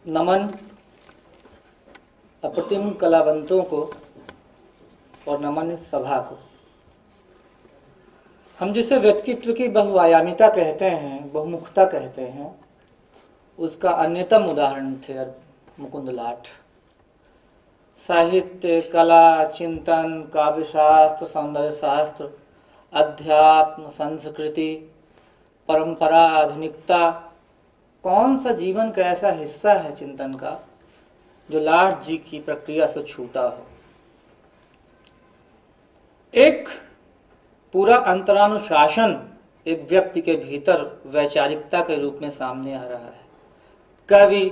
नमन अप्रतिम कलावंतों को और नमन इस सभा को। हम जिसे व्यक्तित्व की बहुआयामिता कहते हैं, बहुमुखता कहते हैं, उसका अन्यतम उदाहरण थे मुकुंद लाट। साहित्य, कला, चिंतन, काव्यशास्त्र, सौंदर्य शास्त्र, अध्यात्म, संस्कृति, परंपरा, आधुनिकता, कौन सा जीवन का ऐसा हिस्सा है चिंतन का जो लाट जी की प्रक्रिया से छूटा हो। एक पूरा अंतरानुशासन एक व्यक्ति के भीतर वैचारिकता के रूप में सामने आ रहा है। कवि,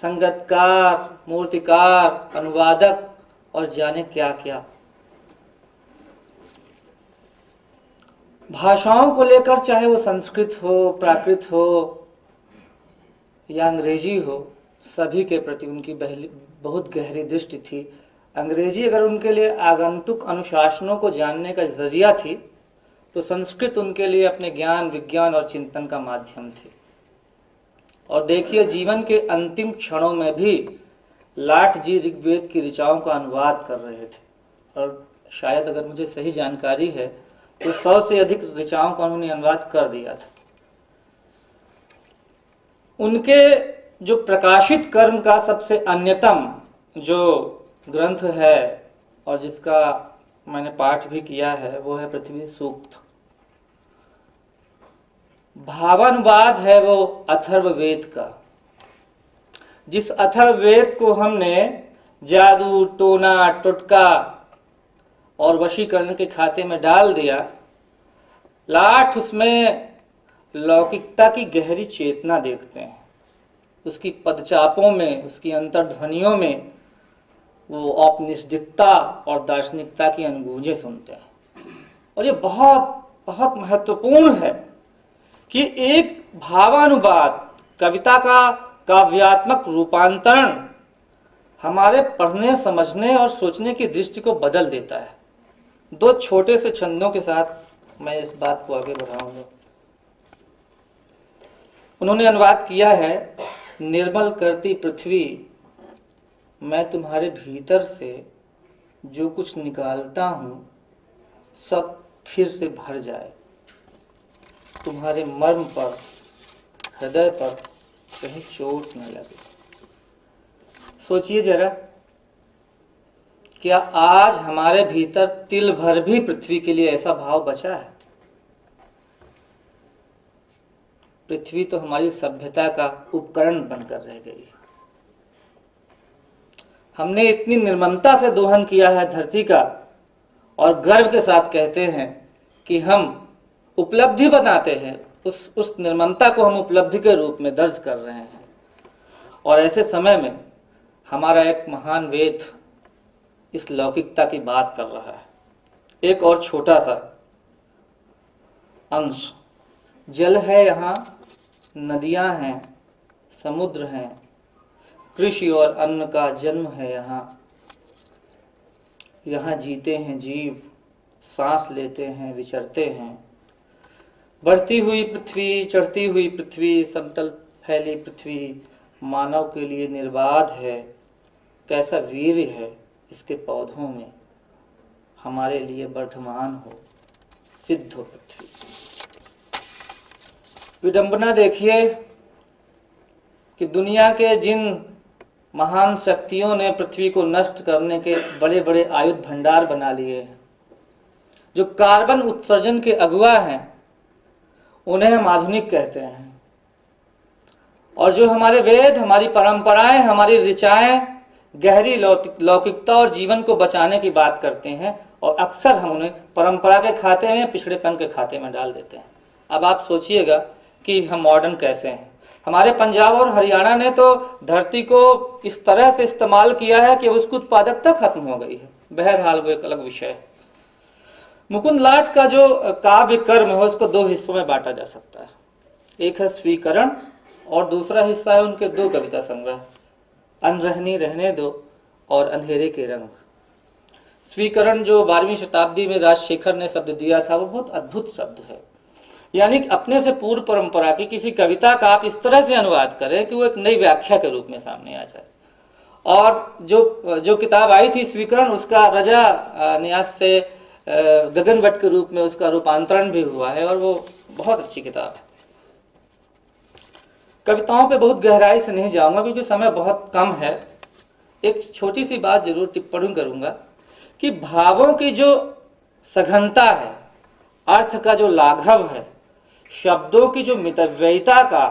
संगीतकार, मूर्तिकार, अनुवादक और जाने क्या क्या। भाषाओं को लेकर, चाहे वो संस्कृत हो, प्राकृत हो या अंग्रेजी हो, सभी के प्रति उनकी बहुत गहरी दृष्टि थी। अंग्रेजी अगर उनके लिए आगंतुक अनुशासनों को जानने का जरिया थी, तो संस्कृत उनके लिए अपने ज्ञान, विज्ञान और चिंतन का माध्यम थी। और देखिए, जीवन के अंतिम क्षणों में भी लाट जी ऋग्वेद की ऋचाओं का अनुवाद कर रहे थे। और शायद अगर मुझे सही जानकारी है तो 100 से अधिक ऋचाओं का उन्होंने अनुवाद कर दिया था। उनके जो प्रकाशित कर्म का सबसे अन्यतम जो ग्रंथ है और जिसका मैंने पाठ भी किया है, वो है पृथ्वी सूक्त। भावानुवाद है वो अथर्ववेद का। जिस अथर्ववेद को हमने जादू, टोना, टुटका और वशीकरण के खाते में डाल दिया, लाट उसमें लौकिकता की गहरी चेतना देखते हैं। उसकी पदचापों में, उसकी अंतर्ध्वनियों में वो औपनिषदिकता और दार्शनिकता की अनुगूंजें सुनते हैं। और ये बहुत बहुत महत्वपूर्ण है कि एक भावानुवाद, कविता का काव्यात्मक रूपांतरण हमारे पढ़ने, समझने और सोचने की दृष्टि को बदल देता है। दो छोटे से छंदों के साथ मैं इस बात को आगे बढ़ाऊंगा। उन्होंने अनुवाद किया है, निर्मल करती पृथ्वी, मैं तुम्हारे भीतर से जो कुछ निकालता हूं सब फिर से भर जाए, तुम्हारे मर्म पर, हृदय पर कहीं चोट न लगे। सोचिए जरा, क्या आज हमारे भीतर तिल भर भी पृथ्वी के लिए ऐसा भाव बचा है? पृथ्वी तो हमारी सभ्यता का उपकरण बनकर रह गई। हमने इतनी निर्ममता से दोहन किया है धरती का, और गर्व के साथ कहते हैं कि हम उपलब्धि बनाते हैं, उस निर्ममता को हम उपलब्धि के रूप में दर्ज कर रहे हैं। और ऐसे समय में हमारा एक महान वेद इस लौकिकता की बात कर रहा है। एक और छोटा सा अंश, जल है यहाँ, नदियां हैं, समुद्र हैं, कृषि और अन्न का जन्म है यहाँ। यहाँ जीते हैं जीव, सांस लेते हैं, विचरते हैं। बढ़ती हुई पृथ्वी, चढ़ती हुई पृथ्वी, समतल फैली पृथ्वी मानव के लिए निर्बाध है। कैसा वीर्य है इसके पौधों में, हमारे लिए वर्धमान हो, सिद्ध हो पृथ्वी। विडंबना देखिए कि दुनिया के जिन महान शक्तियों ने पृथ्वी को नष्ट करने के बड़े बड़े आयुध भंडार बना लिए हैं, जो कार्बन उत्सर्जन के अगुआ हैं, उन्हें हम आधुनिक कहते हैं। और जो हमारे वेद, हमारी परंपराएं, हमारी ऋचाएं गहरी लौकिकता और जीवन को बचाने की बात करते हैं, और अक्सर हम उन्हें परंपरा के खाते में, पिछड़ेपन के खाते में डाल देते हैं। अब आप सोचिएगा कि हम मॉडर्न कैसे हैं। हमारे पंजाब और हरियाणा ने तो धरती को इस तरह से इस्तेमाल किया है कि उसकी उत्पादकता खत्म हो गई है। बहरहाल वो एक अलग विषय है। मुकुंद लाट का जो काव्य कर्म है उसको दो हिस्सों में बांटा जा सकता है। एक है स्वीकरण और दूसरा हिस्सा है उनके दो कविता संग्रह, अनरहनी रहने दो और अंधेरे के रंग। स्वीकरण जो 12वीं शताब्दी में राजशेखर ने शब्द दिया था, वो बहुत अद्भुत शब्द है। यानी कि अपने से पूर्व परंपरा की किसी कविता का आप इस तरह से अनुवाद करें कि वो एक नई व्याख्या के रूप में सामने आ जाए। और जो जो किताब आई थी स्वीकरण, उसका रजा न्यास से गगनवट के रूप में उसका रूपांतरण भी हुआ है और वो बहुत अच्छी किताब है। कविताओं पे बहुत गहराई से नहीं जाऊंगा क्योंकि समय बहुत कम है। एक छोटी सी बात जरूर टिप्पणी करूंगा कि भावों की जो सघनता है, अर्थ का जो लाघव है, शब्दों की जो मितव्ययिता का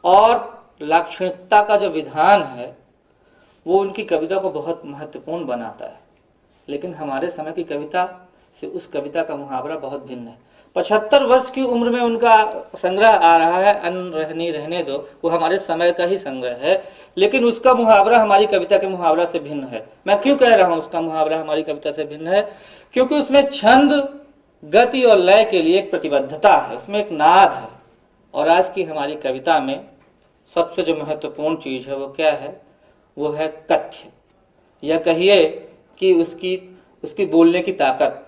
और लाक्षणिकता का जो विधान है, वो उनकी कविता को बहुत महत्वपूर्ण बनाता है। लेकिन हमारे समय की कविता से उस कविता का मुहावरा बहुत भिन्न है। 75 वर्ष की उम्र में उनका संग्रह आ रहा है, अन्न रहनी रहने दो, वो हमारे समय का ही संग्रह है, लेकिन उसका मुहावरा हमारी कविता के मुहावरा से भिन्न है। मैं क्यों कह रहा हूँ उसका मुहावरा हमारी कविता से भिन्न है? क्योंकि उसमें छंद, गति और लय के लिए एक प्रतिबद्धता है, उसमें एक नाद है। और आज की हमारी कविता में सबसे जो महत्वपूर्ण चीज है वो क्या है? वो है कथ्य, या कहिए कि उसकी बोलने की ताकत।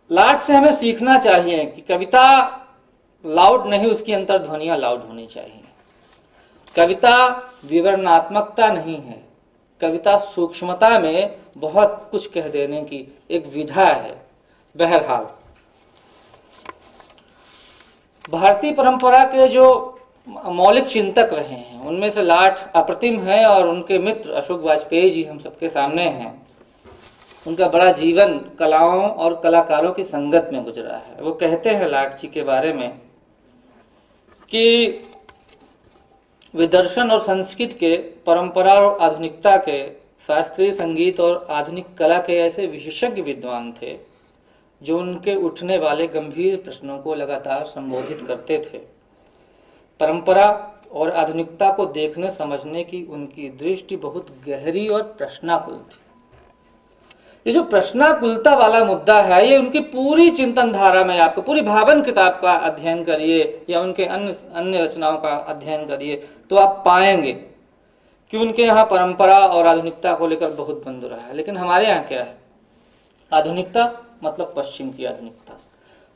लाट से हमें सीखना चाहिए कि कविता लाउड नहीं, उसकी अंतर्ध्वनियां लाउड होनी चाहिए। कविता विवरणात्मकता नहीं है, कविता सूक्ष्मता में बहुत कुछ कह देने की एक विधा है। बहरहाल भारतीय परंपरा के जो मौलिक चिंतक रहे हैं उनमें से लाट अप्रतिम है और उनके मित्र अशोक वाजपेयी जी हम सबके सामने हैं। उनका बड़ा जीवन कलाओं और कलाकारों की संगत में गुजरा है। वो कहते हैं लाट जी के बारे में कि वे दर्शन और संस्कृत के, परंपरा और आधुनिकता के, शास्त्रीय संगीत और आधुनिक कला के ऐसे विशेषज्ञ विद्वान थे जो उनके उठने वाले गंभीर प्रश्नों को लगातार संबोधित करते थे। परंपरा और आधुनिकता को देखने समझने की उनकी दृष्टि बहुत गहरी और प्रश्नाकुल थी। ये जो प्रश्नाकुलता वाला मुद्दा है, ये उनकी पूरी चिंतन धारा में, आपको पूरी भावन किताब का अध्ययन करिए या उनके अन्य रचनाओं का अध्ययन करिए तो आप पाएंगे कि उनके यहाँ परंपरा और आधुनिकता को लेकर बहुत बंद रहा है। लेकिन हमारे यहाँ क्या है? आधुनिकता मतलब पश्चिम की आधुनिकता।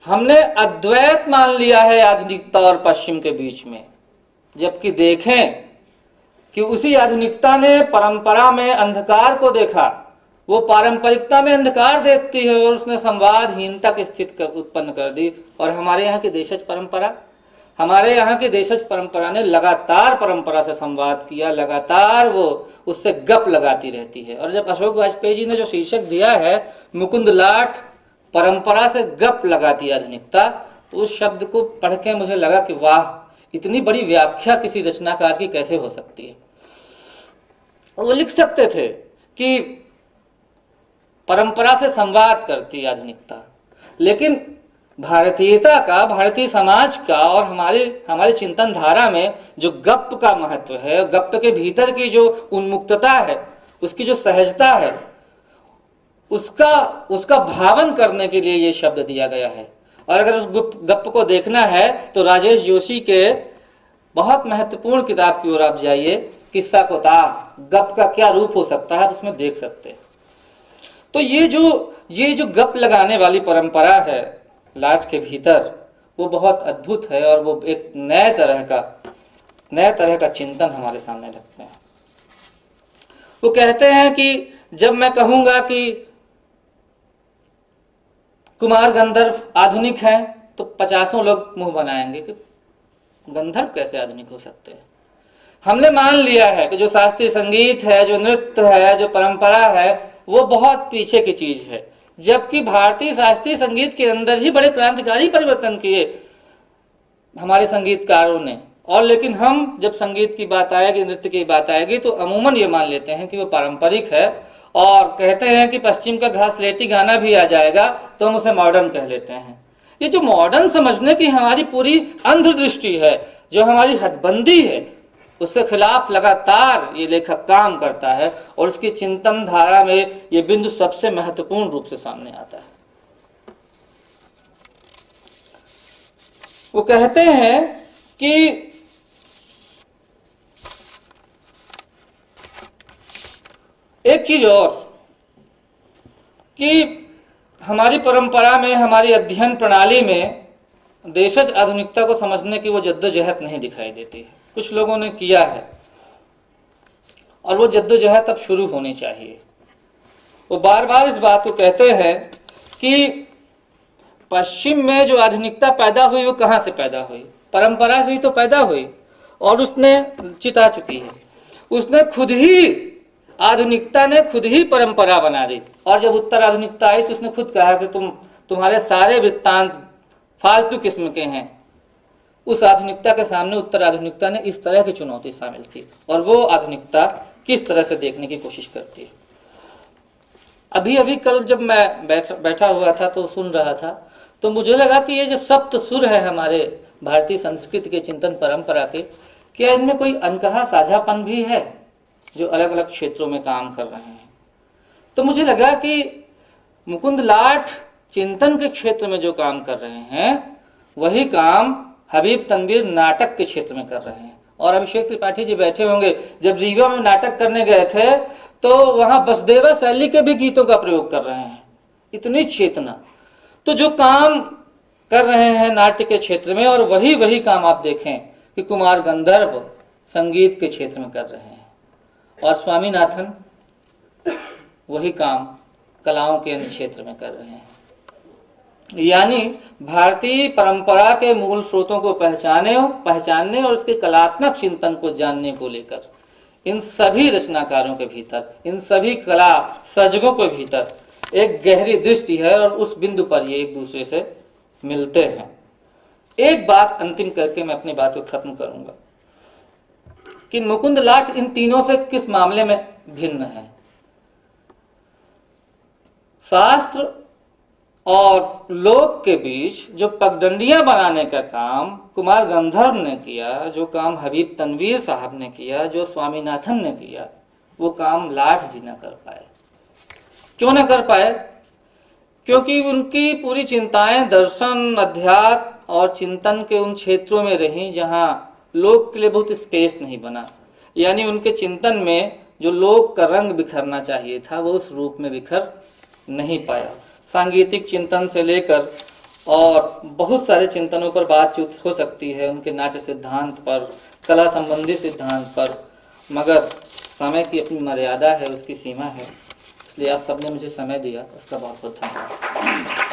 हमने अद्वैत मान लिया है आधुनिकता और पश्चिम के बीच में, जबकि देखें कि उसी आधुनिकता ने परंपरा में अंधकार को देखा। वो पारंपरिकता में अंधकार देखती है और उसने संवादहीनता की स्थिति उत्पन्न कर दी। और हमारे यहाँ की देशज परंपरा ने लगातार परंपरा से संवाद किया, लगातार वो उससे गप लगाती रहती है। और जब अशोक वाजपेयी जी ने जो शीर्षक दिया है मुकुंद लाट परंपरा से गप लगाती आधुनिकता, तो उस शब्द को पढ़ के मुझे लगा कि वाह, इतनी बड़ी व्याख्या किसी रचनाकार की कैसे हो सकती है। वो लिख सकते थे कि परंपरा से संवाद करती आधुनिकता, लेकिन भारतीयता का, भारतीय समाज का और हमारे चिंतन धारा में जो गप का महत्व है, गप के भीतर की जो उन्मुक्तता है, उसकी जो सहजता है, उसका भावन करने के लिए ये शब्द दिया गया है। और अगर उस गप को देखना है तो राजेश जोशी के बहुत महत्वपूर्ण किताब की ओर आप जाइए, किस्सा कोता, गप का क्या रूप हो सकता है, उसमें देख सकते हैं। तो ये जो गप लगाने वाली परंपरा है लाट के भीतर, वो बहुत अद्भुत है और वो एक नए तरह का चिंतन हमारे सामने रखते हैं। वो कहते हैं कि जब मैं कहूंगा कि कुमार गंधर्व आधुनिक हैं तो 50 लोग मुंह बनाएंगे कि गंधर्व कैसे आधुनिक हो सकते हैं। हमने मान लिया है कि जो शास्त्रीय संगीत है, जो नृत्य है, जो परंपरा है, वो बहुत पीछे की चीज है, जबकि भारतीय शास्त्रीय संगीत के अंदर ही बड़े क्रांतिकारी परिवर्तन किए हमारे संगीतकारों ने। और लेकिन हम जब संगीत की बात आएगी, नृत्य की बात आएगी, तो अमूमन ये मान लेते हैं कि वो पारंपरिक है और कहते हैं कि पश्चिम का घासलेटी गाना भी आ जाएगा तो हम उसे मॉडर्न कह लेते हैं। ये जो मॉडर्न समझने की हमारी पूरी अंधदृष्टि है, जो हमारी हदबंदी है, उसके खिलाफ लगातार ये लेखक काम करता है और उसकी चिंतन धारा में ये बिंदु सबसे महत्वपूर्ण रूप से सामने आता है। वो कहते हैं कि एक चीज और, कि हमारी परंपरा में, हमारी अध्ययन प्रणाली में देशज आधुनिकता को समझने की वो जद्दोजहद नहीं दिखाई देती है। कुछ लोगों ने किया है और वो जद्दोजहद अब शुरू होनी चाहिए। वो बार बार इस बात को कहते हैं कि पश्चिम में जो आधुनिकता पैदा हुई वो कहाँ से पैदा हुई? परंपरा से ही तो पैदा हुई, और उसने चिता चुकी है। उसने खुद ही, आधुनिकता ने खुद ही परंपरा बना दी। और जब उत्तर आधुनिकता आई तो उसने खुद कहा कि तुम्हारे सारे वृत्तांत फालतू किस्म के हैं। उस आधुनिकता के सामने उत्तर आधुनिकता ने इस तरह की चुनौती शामिल की, और वो आधुनिकता किस तरह से देखने की कोशिश करती है। अभी अभी कल जब मैं बैठा हुआ था तो सुन रहा था, तो मुझे लगा कि ये जो सप्त सुर है हमारे भारतीय संस्कृति के चिंतन परंपरा के, क्या इनमें कोई अनकहा साझापन भी है जो अलग अलग क्षेत्रों में काम कर रहे हैं? तो मुझे लगा कि मुकुंद लाट चिंतन के क्षेत्र में जो काम कर रहे हैं वही काम हबीब तनवीर नाटक के क्षेत्र में कर रहे हैं। और अभिषेक त्रिपाठी जी बैठे होंगे, जब रीवा में नाटक करने गए थे तो वहां बसदेवा शैली के भी गीतों का प्रयोग कर रहे हैं। इतनी चेतना, तो जो काम कर रहे हैं नाट्य के क्षेत्र में, और वही काम आप देखें कि कुमार गंधर्व संगीत के क्षेत्र में कर रहे हैं, और स्वामीनाथन वही काम कलाओं के अन्य क्षेत्र में कर रहे हैं। यानी भारतीय परंपरा के मूल स्रोतों को पहचानने और उसके कलात्मक चिंतन को जानने को लेकर इन सभी रचनाकारों के भीतर, इन सभी कला सर्जकों के भीतर एक गहरी दृष्टि है, और उस बिंदु पर ये एक दूसरे से मिलते हैं। एक बात अंतिम करके मैं अपनी बात को खत्म करूंगा कि मुकुंद लाट इन तीनों से किस मामले में भिन्न है। शास्त्र और लोक के बीच जो पगडंडियां बनाने का काम कुमार गंधर्व ने किया, जो काम हबीब तनवीर साहब ने किया, जो स्वामीनाथन ने किया, वो काम लाट जी न कर पाए। क्यों न कर पाए? क्योंकि उनकी पूरी चिंताएं दर्शन, अध्यात्म और चिंतन के उन क्षेत्रों में रहीं जहां लोक के लिए बहुत स्पेस नहीं बना। यानी उनके चिंतन में जो लोक का रंग बिखरना चाहिए था वो उस रूप में बिखर नहीं पाया। सांगीतिक चिंतन से लेकर और बहुत सारे चिंतनों पर बातचीत हो सकती है, उनके नाट्य सिद्धांत पर, कला संबंधी सिद्धांत पर, मगर समय की अपनी मर्यादा है, उसकी सीमा है। इसलिए आप सबने मुझे समय दिया, उसका बहुत बहुत धन्यवाद।